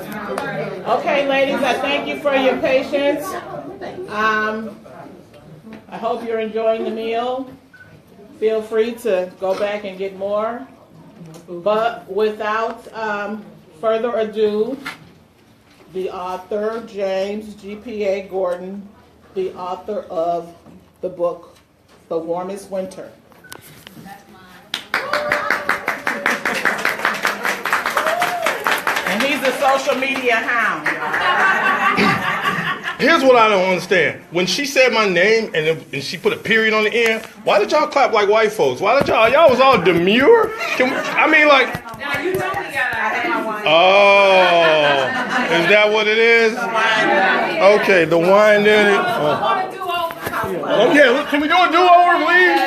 Okay, ladies, I thank you for your patience. I hope you're enjoying the meal. Feel free to go back and get more. But without further ado, the author, James GPA Gordon, the author of the book, The Warmest Winter. And he's a social media hound. Here's what I don't understand. When she said my name and she put a period on the end, why did y'all clap like white folks? Why did y'all was all demure? Now you know we got Oh, is that what it is? Okay, the wine daddy. Oh, yeah, can we do a do-over, please?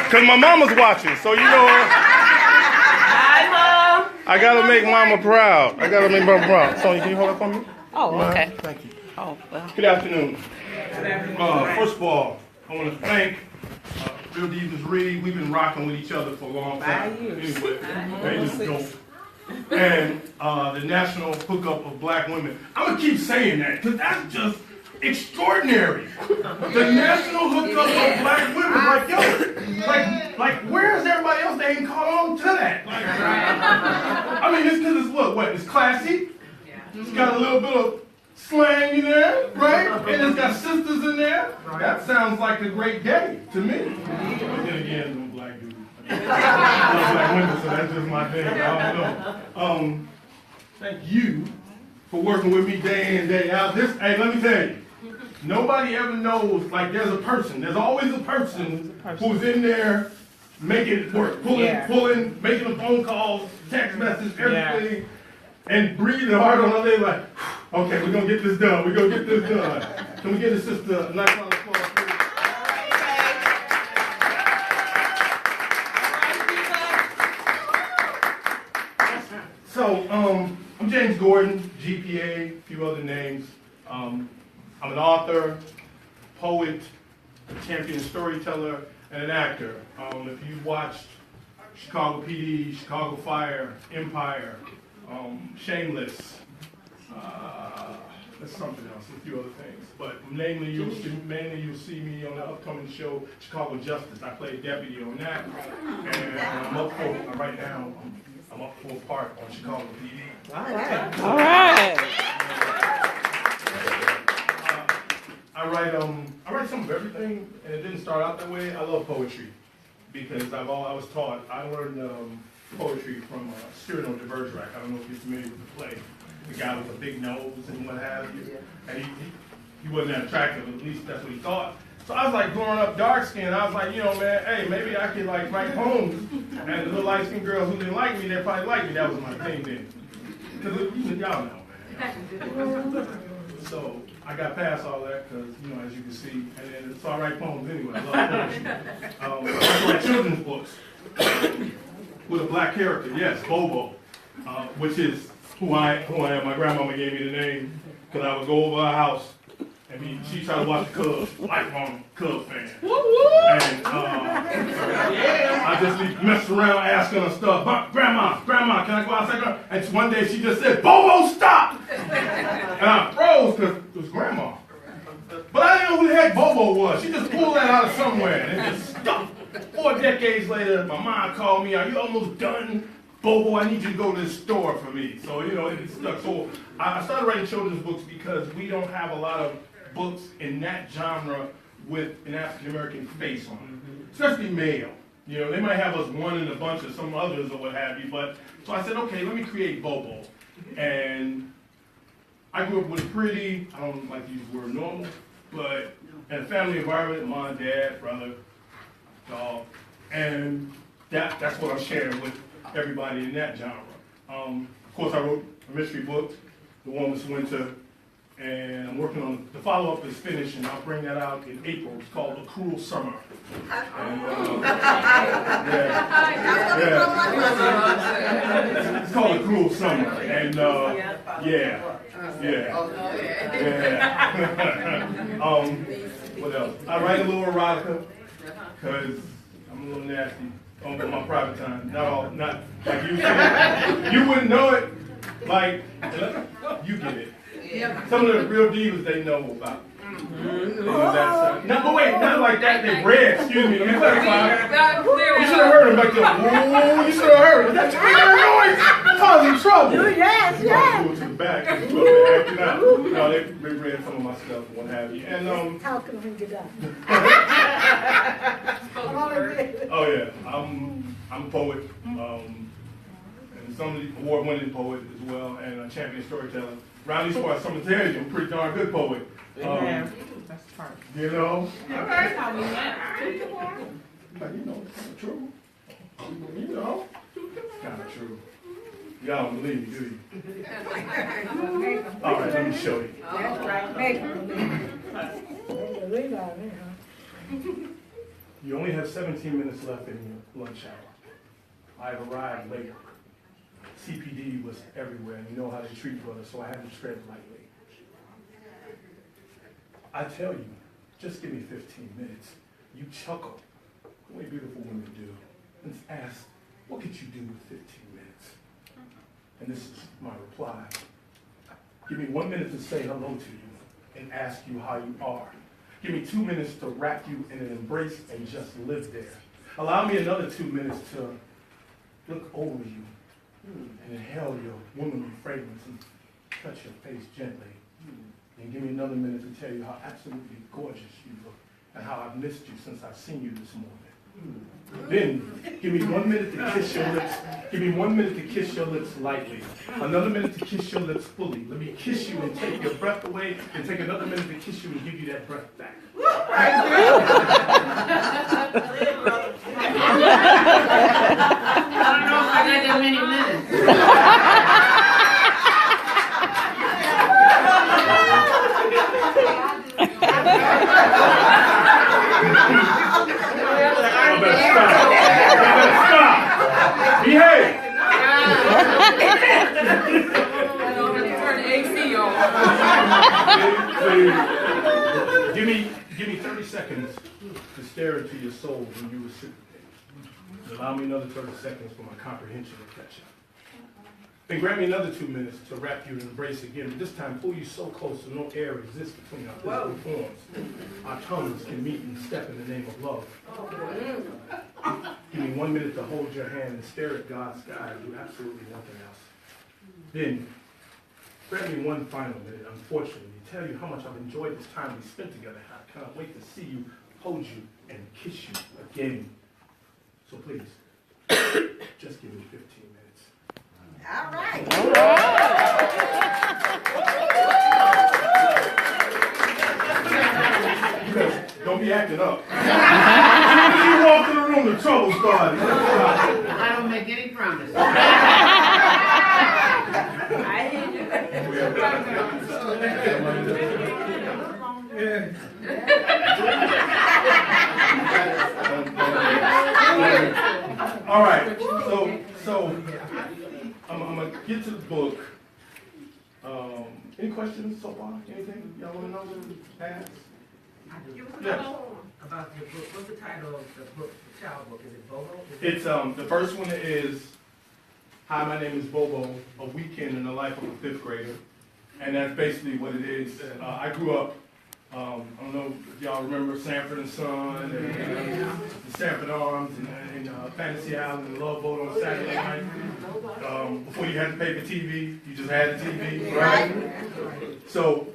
Because my mama's watching, so you know I gotta make mama proud. Sonya, can you hold up on me? Oh, okay. Thank you. Oh, well. Good afternoon. First of all, I want to thank Bill Devens Reed. We've been rocking with each other for a long time. 5 years. Anyway, they just don't. And the National Hookup of Black Women. I'm going to keep saying that because that's just extraordinary. The National Hookup of Black Women. Like, yo, like where's everybody else that ain't caught on to that? Like, I mean, it's because it's classy. It's got a little bit of slang in there, right? And it's got sisters in there. That sounds like a great day to me. But then again, I'm black dude. I'm black women, so that's just my thing. I don't know. Thank you for working with me day in, day out. Hey, let me tell you, nobody ever knows, like there's a person. There's always a person who's in there making it work, pulling, making the phone calls, text messages, everything. And breathing hard on her leg like, okay, we're going to get this done. Can we get a sister a nice round of applause, please? So, I'm James Gordon, GPA, a few other names. I'm an author, poet, a champion storyteller, and an actor. If you watched Chicago PD, Chicago Fire, Empire, Shameless, there's something else, a few other things. But mainly you'll see me on the upcoming show, Chicago Justice. I play deputy on that. And I'm up for a part on Chicago PD. All right. I write some of everything, and it didn't start out that way. I love poetry because I was taught. I learned poetry from Cyrano de Bergerac. I don't know if you're familiar with the play. The guy with the big nose and what have you. And he wasn't that attractive, at least that's what he thought. So I was like growing up dark skinned, I was like, man, hey, maybe I could like write poems. And the little light skinned girls who didn't like me, they probably like me. That was my thing then. Because y'all know, man. So I got past all that because, as you can see, and then so I write poems anyway. I love poetry. I write children's books. With a black character, yes, Bobo, which is who I am. My grandmama gave me the name because I would go over her house and she tried to watch the Cubs, lifelong Cubs fan. And I just be messing around asking her stuff. Grandma, can I go outside? And one day she just said, Bobo, stop! And I froze because it was grandma. But I didn't know who the heck Bobo was. She just pulled that out of somewhere and it just stuck. 4 decades later, my mom called me, are you almost done? Bobo, I need you to go to the store for me. So, it stuck. So I started writing children's books because we don't have a lot of books in that genre with an African-American face on it, especially male. They might have us one in a bunch of some others or what have you, but so I said, okay, let me create Bobo. And I grew up with a pretty, I don't like to use the word normal, but in a family environment, mom, dad, brother, dog, and that's what I'm sharing with everybody in that genre. Of course, I wrote a mystery book, The Warmest Winter, and I'm working on the follow-up is finished, and I'll bring that out in April. It's called A Cruel Summer. And, it's called A Cruel Summer, and what else? I write a little erotica because I'm I'm a little nasty on my private time. Not like you said. You wouldn't know it. Like, you get it. Some of the real divas they know about. No, but wait, not like that. They red. Excuse me. Let me clarify. You should have heard them back there. Ooh, you should have heard them. That's that noise. Causing trouble. Yes, yes. Go to the back. And acting out. No, they read some of my stuff and what have you. And How can we get up? oh yeah, I'm a poet. And some of the award-winning poet as well, and a champion storyteller. Around these parts, some of the I'm a pretty darn good poet. That's part. You know? That's how we met. But you know, it's kind of true. You know? It's kind of true. Y'all don't believe me, do you? All right, let me show you. That's right. Make them believe. You only have 17 minutes left in your lunch hour. I've arrived late. CPD was everywhere, and you know how they treat brothers, so I had to tread lightly. I tell you, just give me 15 minutes. You chuckle, the way beautiful women do, and ask, what could you do with 15 minutes? And this is my reply. Give me 1 minute to say hello to you and ask you how you are. Give me 2 minutes to wrap you in an embrace and just live there. Allow me another 2 minutes to look over you and inhale your womanly fragrance and touch your face gently. And give me another minute to tell you how absolutely gorgeous you look and how I've missed you since I've seen you this morning. Then, give me 1 minute to kiss your lips. Give me 1 minute to kiss your lips lightly. Another minute to kiss your lips fully. Let me kiss you and take your breath away, and take another minute to kiss you and give you that breath back. I don't know if I got that many minutes. You better stop. You better stop. Behave. Turn the AC on. Please. Give me 30 seconds to stare into your soul when you reciprocate. Allow me another 30 seconds for my comprehension to catch up. Then grant me another 2 minutes to wrap you in embrace again, but this time pull you so close that no air exists between our physical forms. Our tongues can meet and step in the name of love. Give me 1 minute to hold your hand and stare at God's sky and do absolutely nothing else. Then, grant me one final minute, unfortunately, to tell you how much I've enjoyed this time we spent together. I cannot wait to see you, hold you, and kiss you again. So please, just give me 15 minutes. All right. Don't be acting up. When you walk in the room, the trouble started. I don't make any promises. All right, so I'm gonna get to the book. Any questions so far? Anything y'all want to know? Ask. Yes. About your book, what's the title of the book, the child book? Is it Bobo? It's the first one is Hi, my name is Bobo, a weekend in the life of a fifth grader, and that's basically what it is. I grew up. I don't know if y'all remember Sanford and Son, and the Sanford Arms, and Fantasy Island, and Love Boat on Saturday night. Before you had to pay for TV, you just had the TV, right? So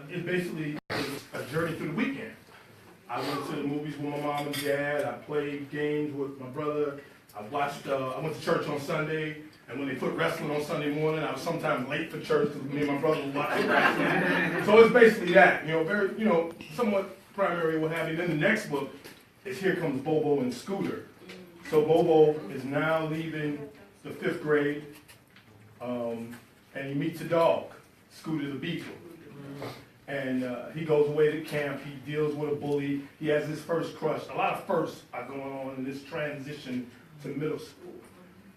it basically is a journey through the weekend. I went to the movies with my mom and dad. I played games with my brother. I watched. I went to church on Sunday, and when they put wrestling on Sunday morning, I was sometimes late for church because me and my brother would watch wrestling. So it's basically that, very, somewhat primary, what have you. Then the next book is Here Comes Bobo and Scooter. So Bobo is now leaving the fifth grade, and he meets a dog, Scooter the Beagle. And he goes away to camp. He deals with a bully. He has his first crush. A lot of firsts are going on in this transition to middle school.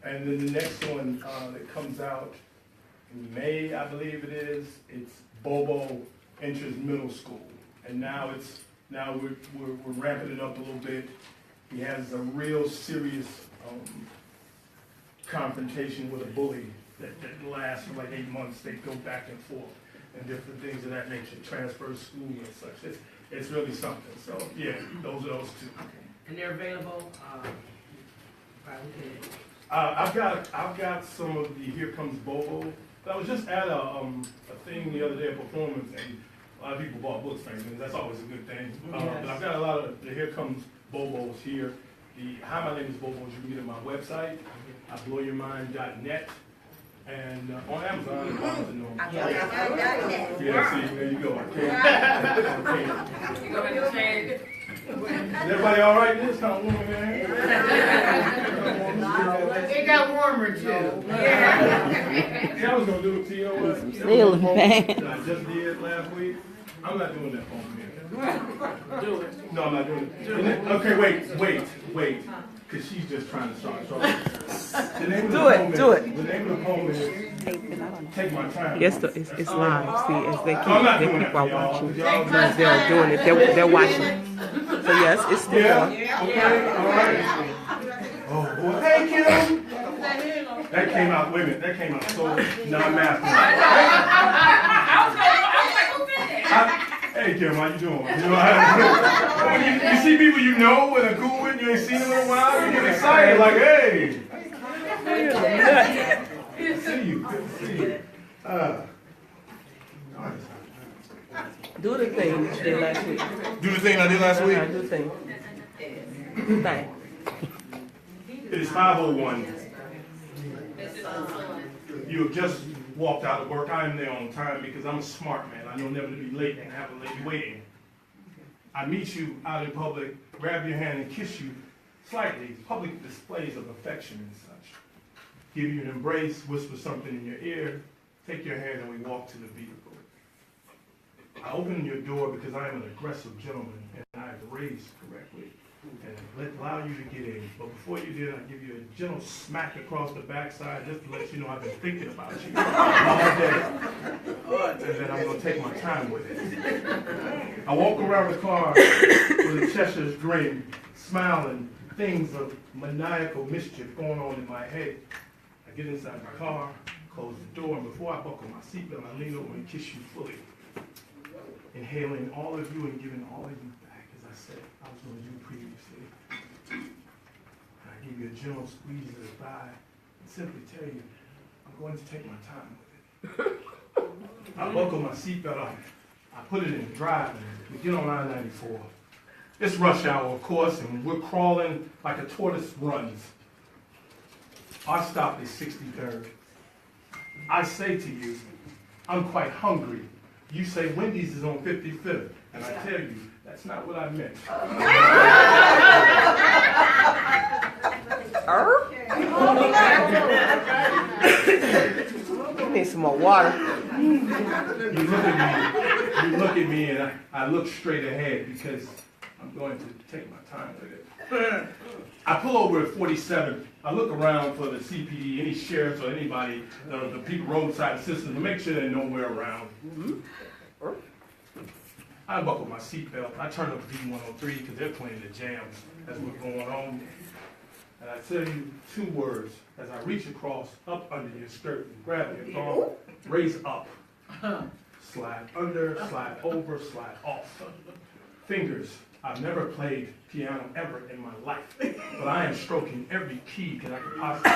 And then the next one that comes out in May, I believe it is, it's Bobo enters middle school. And now we're ramping it up a little bit. He has a real serious confrontation with a bully that lasts for like 8 months. They go back and forth and different things of that nature, transfer school and such. It's really something. So yeah, those are those two. And they're available, by weekend. I've got some of the Here Comes Bobo. I was just at a thing the other day, a performance, and a lot of people bought books, and that's always a good thing. But I've got a lot of the Here Comes Bobos here. The Hi, my name is Bobos. You can get it on my website, blowyourmind.net, and on Amazon. and Barnes and Noble. Yeah, see, there you go. Okay. You go ahead and change. Is everybody all right? This kind of warm, man. It got warmer too. Yeah, I was gonna do it to you. It's really bad. that I just did last week. I'm not doing that phone man. Do it. No, I'm not doing it. Okay, wait. Because she's just trying to start trouble. The name of the poem is- The name of the poem is Take My Time. Yes, it's live. See, as they I'm not keep, doing people are that, y'all. watching. Y'all- They're doing it. They're watching. So yes, it's still Yeah? on. Okay, all right. Oh, boy. Hey, Kim. That came out, wait a minute, that came out so non-masculine. I was like, who did that? Hey, Kim, how you doing? You know how you see people you know and are cool with, you ain't seen them in a while, you get excited, like, hey. Good to see you, good to see you. Do the thing that you did last week. Do the thing I did last week? Do the thing. Do the thing. It is 5:01. You have just walked out of work. I am there on time because I'm a smart man. I know never to be late and have a lady waiting. I meet you out in public, grab your hand and kiss you slightly, public displays of affection and such. Give you an embrace, whisper something in your ear, take your hand and we walk to the vehicle. I open your door because I am an aggressive gentleman and I have raised correctly and allow you to get in. But before you did, I give you a gentle smack across the backside just to let you know I've been thinking about you all day. And then I'm going to take my time with it. I walk around the car with a Cheshire's grin, smiling, things of maniacal mischief going on in my head. I get inside the car, close the door, and before I buckle my seatbelt, I lean over and kiss you fully. Inhaling all of you and giving all of you back, as I said I was going to do previously. And I give you a gentle squeeze of the thigh and simply tell you, I'm going to take my time with it. I buckle my seatbelt up, I put it in drive, and we get on I-94. It's rush hour, of course, and we're crawling like a tortoise runs. Our stop is 63rd. I say to you, I'm quite hungry. You say Wendy's is on 55th, and I tell you, that's not what I meant. You need some more water. You look at me, and I look straight ahead because I'm going to take my time with it. I pull over at 47. I look around for the CPD, any sheriffs or anybody, the people roadside assistance, to make sure they're nowhere around. I buckle my seatbelt. I turn up V103 because they're playing the jams as we're going on. And I tell you 2 words as I reach across, up under your skirt, and grab your thumb, raise up, slide under, slide over, slide off. Fingers. I've never played piano ever in my life, but I am stroking every key that I could possibly.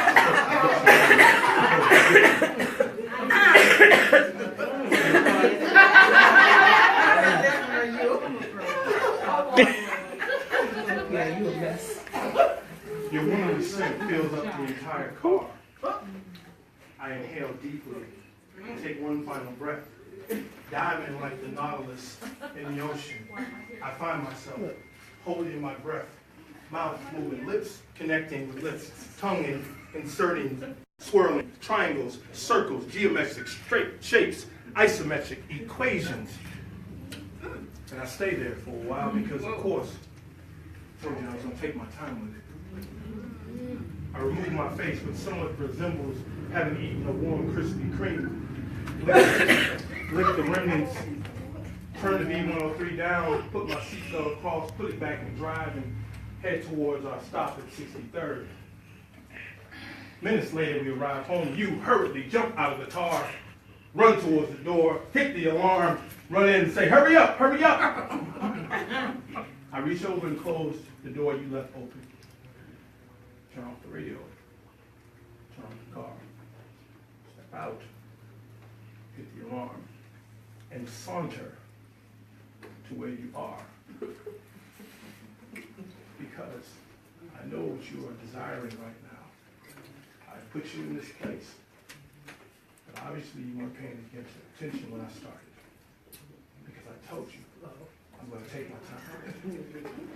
Yeah, you a mess. Your womanly scent fills up the entire car. I inhale deeply and take one final breath. Diving like the Nautilus in the ocean, I find myself holding my breath, mouth moving, lips connecting with lips, tongue inserting, swirling, triangles, circles, geometric, straight shapes, isometric equations. And I stay there for a while because, of course, I told you I was going to take my time with it. I remove my face, which somewhat resembles having eaten a warm Krispy Kreme. Lick the remnants, turn the V103 down, put my seatbelt across, put it back in drive, and head towards our stop at 63rd. Minutes later, we arrive home. You hurriedly jump out of the car, run towards the door, hit the alarm, run in and say, hurry up, hurry up. I reach over and close the door you left open. Turn off the radio, turn on the car, step out, hit the alarm, and saunter to where you are. Because I know what you are desiring right now. I put you in this place. But obviously you weren't paying attention when I started. Because I told you, I'm going to take my time.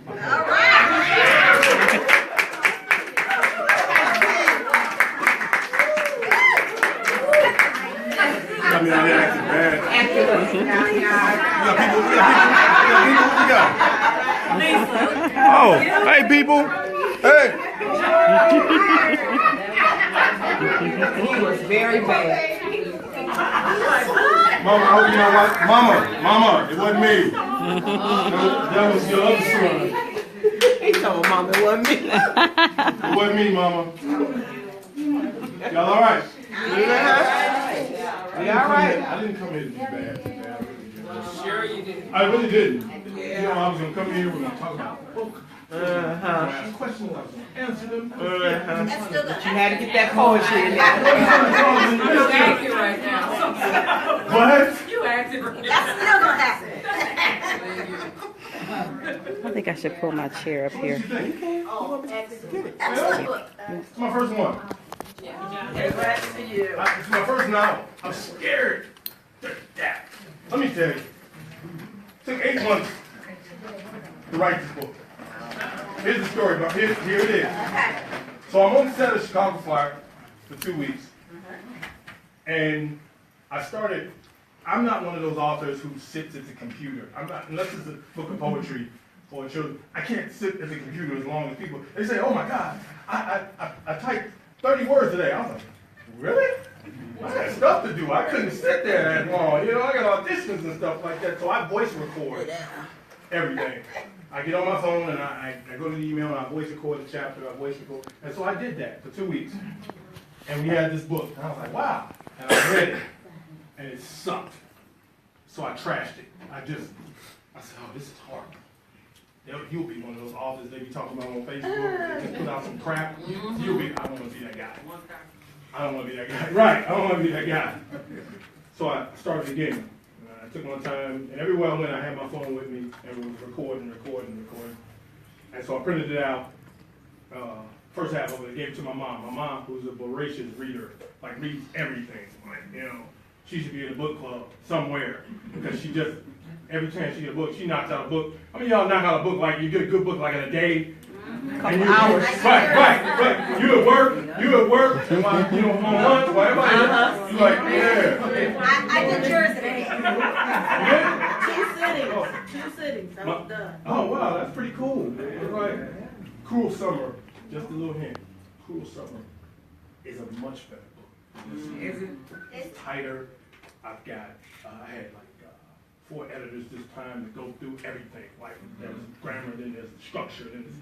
All right. I mean, I acted bad. Oh, hey people. Hey. He was very bad. Mama, I hope you know what? Mama, it wasn't me. That was your other son. He told Mama it wasn't me. It wasn't me, Mama. Y'all all right? We all right. I didn't come here to be bad. Sure you did. I really didn't. You know, I was going to come here, we're going to talk about the book. Ask questions, I was going to answer them. You had to get that poetry in there. You acting right now. What? You acting right now. That's still gonna happen. I think I should pull my chair up What here. did you think? Oh, excellent. It's my first one. Congrats to you. It's my first novel. I'm scared to death. Let me tell you. It took 8 months to write this book. Here's the story, but here it is. So I'm on the set of Chicago Fire for 2 weeks. And I'm not one of those authors who sits at the computer. I'm not, unless it's a book of poetry for children. I can't sit at the computer as long as people, they say, oh my God, I typed 30 words today. I was like, really? I had stuff to do. I couldn't sit there that long. You know, I got auditions and stuff like that. So I voice record everything. I get on my phone and I go to the email and I voice record the chapter, I voice record. And so I did that for 2 weeks. And we had this book. And I was like, wow. And I read it. And it sucked. So I trashed it. I said, oh, this is hard. You'll be one of those authors they be talking about on Facebook. Just put out some crap. I don't want to be that guy. I don't want to be that guy. Right, I don't want to be that guy. So I started again. I took my time, and everywhere I went, I had my phone with me, and we was recording. And so I printed it out. First half of it, I gave it to my mom. My mom, who's a voracious reader, like reads everything. Like, you know, she should be in a book club somewhere because she just, every chance she get a book, she knocks out a book. I mean, y'all knock out a book like you get a good book like in a day. Couple hours. Right. You at work, and while, you know, on lunch, while everybody, you like, yeah. I did yours today. Yeah? Two sittings. I was done. Oh, wow, that's pretty cool. It's like, Cruel Summer, just a little hint. Cruel Summer is a much better book. Is it? It's tighter. I had like 4 editors this time to go through everything. Like, there's grammar, then there's structure, then there's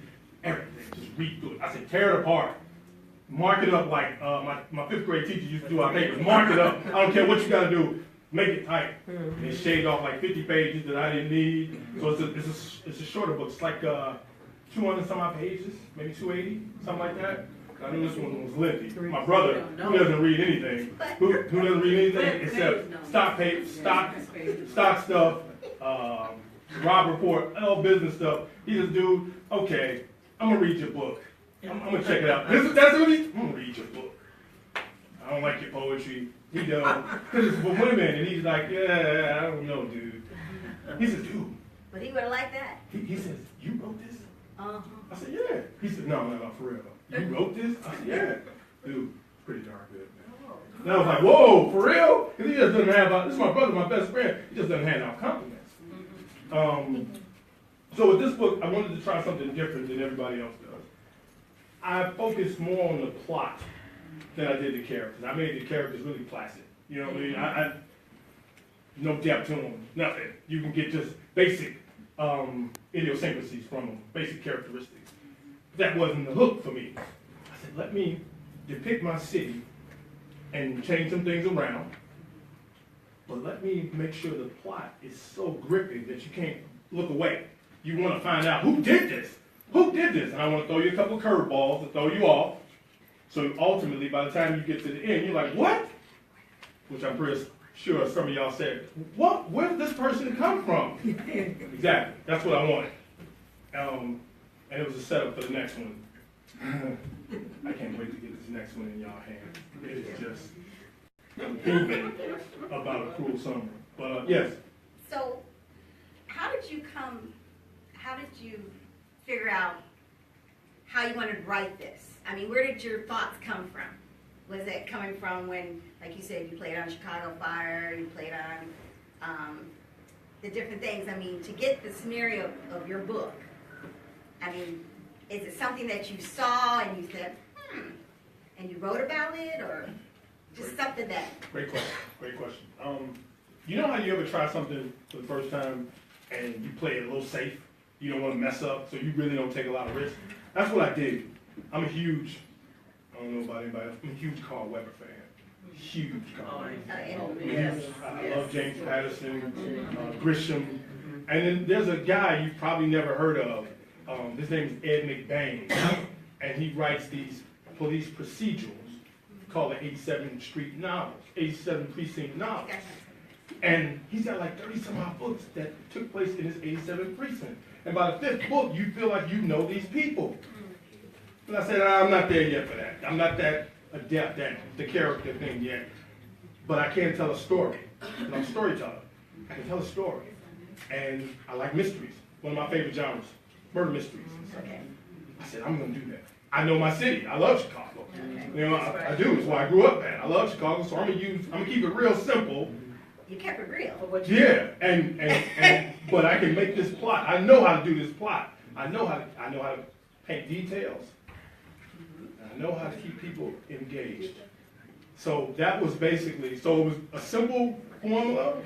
everything. Just read through it. I said, tear it apart. Mark it up like my 5th grade teacher used to do our papers. Mark it up. I don't care what you got to do. Make it tight. And it shaved off like 50 pages that I didn't need. So it's a shorter book. It's like 200 some odd pages, maybe 280, something like that. I knew this one was lengthy. My brother, who doesn't read anything, who doesn't read anything except stock stuff, Rob Report, all business stuff. He just, dude, okay, I'm gonna read your book. I'm gonna check it out. I'm gonna read your book. I don't like your poetry. He don't. Because it's for women, and he's like, yeah, I don't know, dude. He says, dude. But he would have liked that. He says, you wrote this? Uh-huh. I said, yeah. He said, no, for real. You wrote this? I said, yeah. Dude, it's pretty darn good, man. And I was like, whoa, for real? Because he just doesn't have out, this is my brother, my best friend. He just doesn't hand out compliments. So with this book, I wanted to try something different than everybody else does. I focused more on the plot than I did the characters. I made the characters really placid. You know what I mean? I no depth to them, nothing. You can get just basic idiosyncrasies from them, basic characteristics. that wasn't the hook for me. I said, let me depict my city and change some things around, but let me make sure the plot is so gripping that you can't look away. You want to find out who did this? Who did this? And I want to throw you a couple of curveballs to throw you off. So ultimately, by the time you get to the end, you're like, what? Which I'm pretty sure some of y'all said, what? Where did this person come from? Exactly. That's what I wanted. And it was a setup for the next one. I can't wait to get this next one in y'all hands. It is just moving about a cruel summer. But yes. So, how did you figure out how you wanted to write this? I mean, where did your thoughts come from? Was it coming from when, like you said, you played on Chicago Fire, you played on the different things? I mean, to get the scenario of your book, I mean, is it something that you saw and you said, and you wrote about it, or just something that? Great question. Great question. You know how you ever try something for the first time and you play it a little safe? You don't want to mess up, so you really don't take a lot of risks. That's what I did. I'm a huge, I don't know about anybody else, I'm a huge Carl Weber fan. Huge Carl Weber. Yes. I love James Patterson, Grisham. And then there's a guy you've probably never heard of. His name is Ed McBain. And he writes these police procedurals called the 87th Street novels, 87 Precinct novels. And he's got like 30 some odd books that took place in his 87th precinct. And by the 5th book, you feel like you know these people. And I said, I'm not there yet for that. I'm not that adept at the character thing yet. But I can tell a story. And I'm a storyteller. I can tell a story. And I like mysteries. One of my favorite genres, murder mysteries. I said, I'm going to do that. I know my city. I love Chicago. You know, I do. It's where I grew up at. I love Chicago, so I'm gonna keep it real simple. You kept it real. Yeah, and but I can make this plot. I know how to do this plot. I know how to paint details. I know how to keep people engaged. So that was basically, so it was a simple formula,